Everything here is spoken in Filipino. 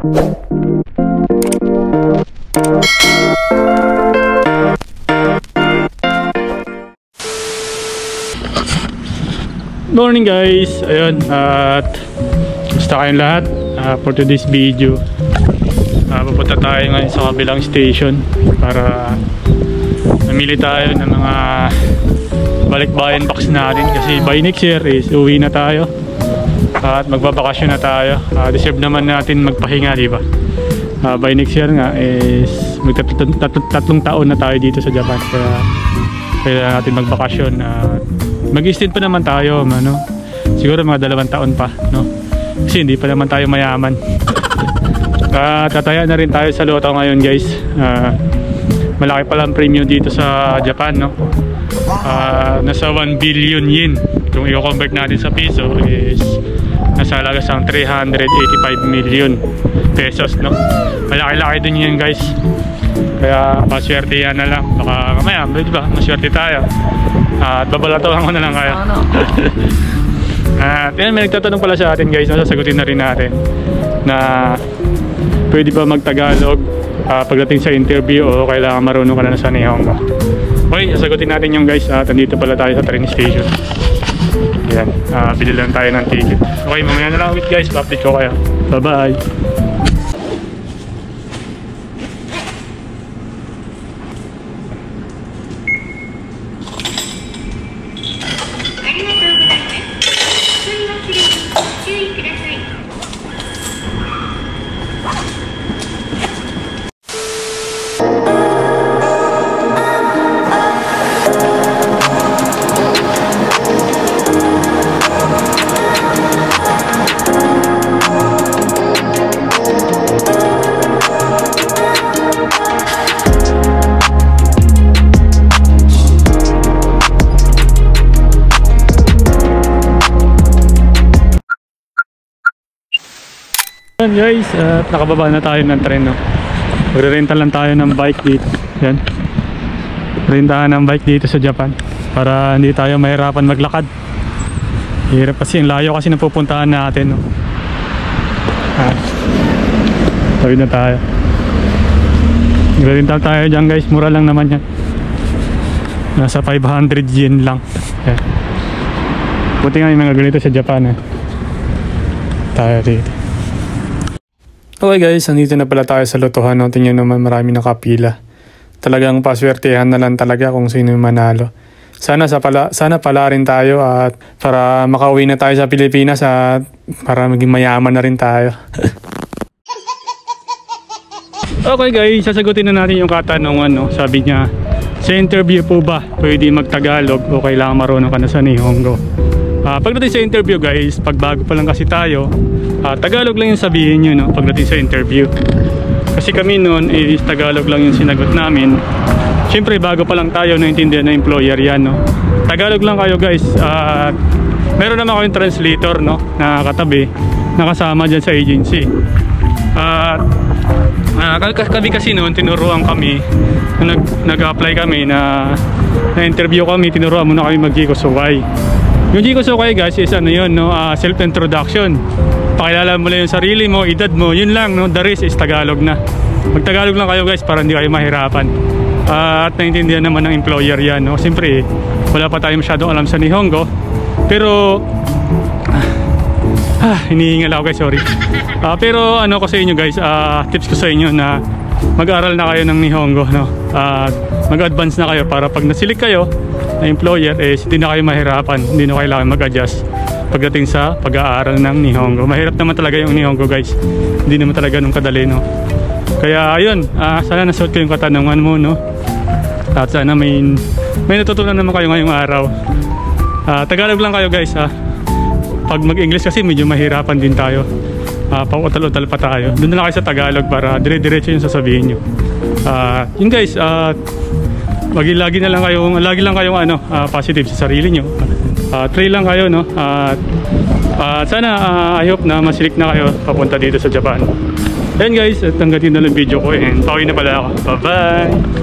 Morning guys, ayun, at gusto kayong lahat for today's video. Pupunta tayo ngayon sa kabilang station para namili tayo ng mga balikbayan box natin kasi by next year is uwi na tayo at magbabakasyon na tayo. Deserve naman natin magpahinga, diba? By next year nga is tatlong taon na tayo dito sa Japan, kaya kailangan natin magbakasyon. Mag-stint pa naman tayo, ano? Siguro mga 2 taon pa, no? Kasi hindi pa naman tayo mayaman. Tataya na rin tayo sa loto ngayon, guys. Malaki pala ang premium dito sa Japan, no? Nasa 1 billion yen. Kung i-convert natin sa piso is nasa halaga sang 385 million pesos, no? Malaki-laki din yan, guys. Kaya paswerte yan na lang. Baka mamaya, diba? Maswerte tayo. At babalatuhan ko na lang kaya. At yan, may nagtatanong pala sa atin, guys. Sasagutin na rin natin na pwede ba mag-Tagalog pagdating sa interview o kailangan marunong ka na sa Nihongo. Okay, sasagutin natin yung guys. Nandito pala tayo sa train station. Yan, bili lang tayo ng ticket. Okay, mamaya na lang ulit, guys. Pa-update ko kayo. Bye-bye. Guys, nakababa na tayo ng tren, no? Magre-rental lang tayo ng bike dito. Yan, rentahan ng bike dito sa Japan para hindi tayo mahirapan maglakad. Hirap kasi, ang layo kasi napupuntahan natin, no? Tawid na tayo. Magre-rental tayo dyan, guys. Mura lang naman yan. Nasa 500 yen lang. Yan. Buti nga yung mga ganito sa Japan, eh. Tayo dito. Okay guys, nandito na pala tayo sa lotohan, no? Tingnan naman, marami nakapila. Talagang paswertehan na lang talaga kung sino yung manalo. Sana pala rin tayo at para makauwi na tayo sa Pilipinas at para maging mayaman na rin tayo. Okay guys, sasagutin na natin yung katanungan, no? Sabi niya, sa interview po ba pwede mag-Tagalog o kailangan marunong ka na sa Nihongo? Pagdating sa interview, guys, pag bago pa lang kasi tayo, Tagalog lang yung sabihin nyo, no? Pagdating sa interview. Kasi kami noon is Tagalog lang yung sinagot namin. Siyempre bago pa lang tayo, naintindihan na employer yan, no? Tagalog lang kayo, guys. Meron naman kayong translator, no? Na katabi, nakasama dyan sa agency. Kami kasi noon, tinuruan kami, nag-apply kami na interview kami, tinuruan muna kami mag-Gikosukay. Yung Gikosukay, guys, is ano yun, no? Self-introduction. Pakilala mo lang yung sarili mo, edad mo, yun lang, no? The rest is Tagalog na. Mag-Tagalog lang kayo, guys, para hindi kayo mahirapan. At naintindihan naman ng employer yan, no? Siyempre, wala pa tayo masyadong alam sa Nihongo. Pero hinihingal ako, guys, sorry. Pero ano ko sa inyo, guys, tips ko sa inyo na mag-aral na kayo ng Nihongo, no? Mag-advance na kayo para pag nasilik kayo na employer, hindi na kayo mahirapan, hindi na kailangan mag-adjust pagdating sa pag-aaral ng Nihongo. Mahirap naman talaga yung Nihongo, guys, hindi naman talaga nung kadali, no? Kaya ayun, sana nasuot ko yung katanungan mo, no? At sana may natutunan naman kayo ngayong araw. Tagalog lang kayo, guys, pag mag-English kasi medyo mahirapan din tayo, pautal-utal pa tayo. Doon na lang kayo sa Tagalog para dire-diretso yung sasabihin nyo. Yun, guys, lagi lang kayong positive sa sarili nyo. Try lang kayo, no? Sana I hope na masilik na kayo papunta dito sa Japan. Ayan, guys, at hanggang dito na lang video ko, and pauwi na pala ako. Bye bye.